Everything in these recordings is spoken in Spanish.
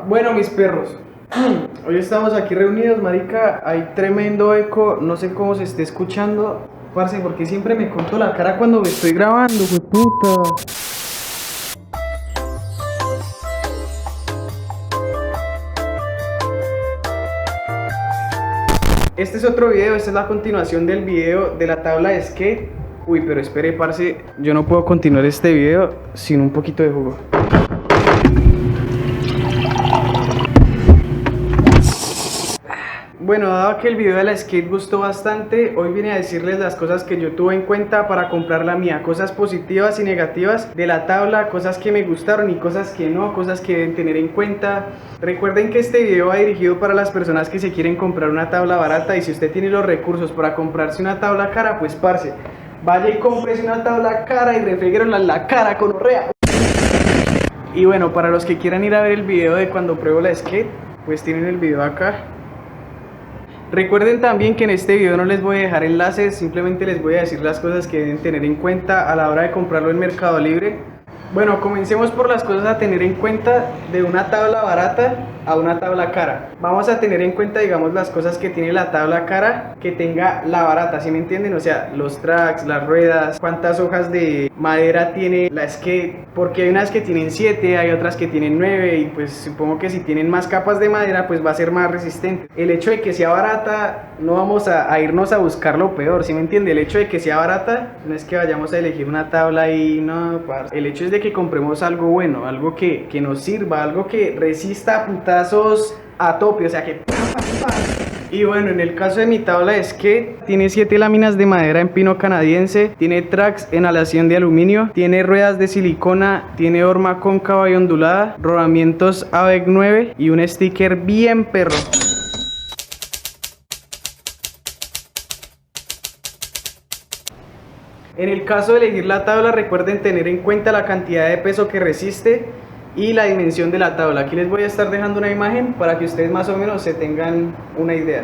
Bueno, mis perros, hoy estamos aquí reunidos, marica, hay tremendo eco, no sé cómo se esté escuchando, parce, porque siempre me corto la cara cuando me estoy grabando, puta. Este es otro video, esta es la continuación del video de la tabla de skate. Uy, pero espere, parce, yo no puedo continuar este video sin un poquito de jugo. Bueno, dado que el video de la skate gustó bastante, hoy vine a decirles las cosas que yo tuve en cuenta para comprar la mía, cosas positivas y negativas de la tabla, cosas que me gustaron y cosas que no, cosas que deben tener en cuenta. Recuerden que este video va dirigido para las personas que se quieren comprar una tabla barata, y si usted tiene los recursos para comprarse una tabla cara, pues parce, vaya y cómprese una tabla cara y refríguela en la cara con orrea. Y bueno, para los que quieran ir a ver el video de cuando pruebo la skate, pues tienen el video acá. Recuerden también que en este video no les voy a dejar enlaces, simplemente les voy a decir las cosas que deben tener en cuenta a la hora de comprarlo en Mercado Libre. Bueno, comencemos por las cosas a tener en cuenta de una tabla barata a una tabla cara. Vamos a tener en cuenta, digamos, las cosas que tiene la tabla cara que tenga la barata, ¿sí me entienden? O sea, los tracks, las ruedas, cuántas hojas de madera tiene la skate, porque hay unas que tienen 7, hay otras que tienen 9, y pues supongo que si tienen más capas de madera pues va a ser más resistente. El hecho de que sea barata, no vamos a irnos a buscar lo peor, ¿sí me entiende? El hecho de que sea barata no es que vayamos a elegir una tabla y no, parce. El hecho es de que compremos algo bueno, algo que nos sirva, algo que resista a putazos a tope, o sea que... Y bueno, en el caso de mi tabla de skate, tiene 7 láminas de madera en pino canadiense, tiene tracks en aleación de aluminio, tiene ruedas de silicona, tiene horma cóncava y ondulada, rodamientos AVEC 9 y un sticker bien perro. En el caso de elegir la tabla, recuerden tener en cuenta la cantidad de peso que resiste y la dimensión de la tabla. Aquí les voy a estar dejando una imagen para que ustedes más o menos se tengan una idea.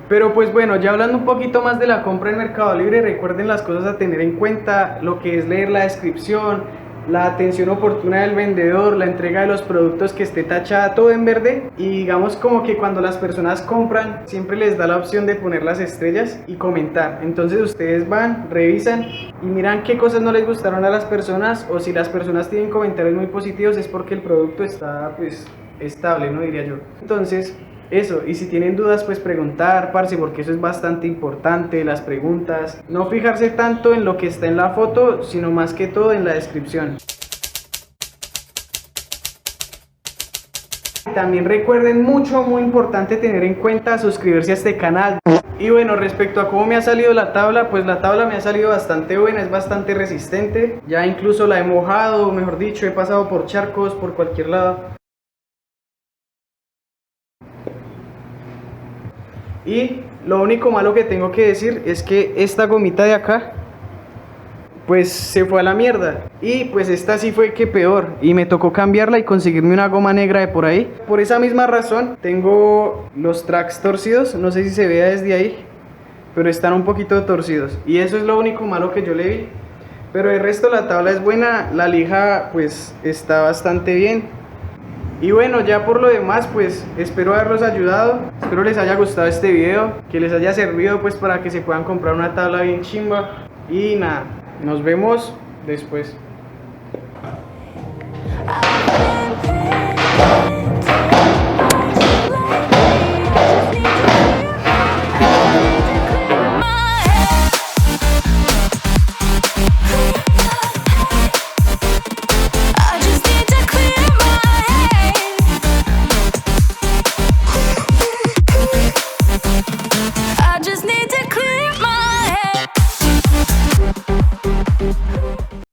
Pero pues bueno, ya hablando un poquito más de la compra en Mercado Libre, recuerden las cosas a tener en cuenta, lo que es leer la descripción, la atención oportuna del vendedor, la entrega de los productos que esté tachada todo en verde, y digamos como que cuando las personas compran siempre les da la opción de poner las estrellas y comentar. Entonces ustedes van, revisan y miran qué cosas no les gustaron a las personas, o si las personas tienen comentarios muy positivos es porque el producto está pues estable, ¿no? Diría yo. Entonces eso, y si tienen dudas pues preguntar, parce, porque eso es bastante importante, las preguntas. No fijarse tanto en lo que está en la foto, sino más que todo en la descripción. También recuerden mucho, muy importante tener en cuenta suscribirse a este canal. Y bueno, respecto a cómo me ha salido la tabla, pues la tabla me ha salido bastante buena, es bastante resistente. Ya incluso la he mojado, mejor dicho, he pasado por charcos, por cualquier lado. Y lo único malo que tengo que decir es que esta gomita de acá pues se fue a la mierda, y pues esta sí fue que peor, y me tocó cambiarla y conseguirme una goma negra de por ahí. Por esa misma razón tengo los tracks torcidos, no sé si se vea desde ahí, pero están un poquito torcidos, y eso es lo único malo que yo le vi. Pero el resto la tabla es buena, la lija pues está bastante bien. Y bueno, ya por lo demás, pues espero haberlos ayudado, espero les haya gustado este video, que les haya servido pues para que se puedan comprar una tabla bien chimba. Y nada, nos vemos después.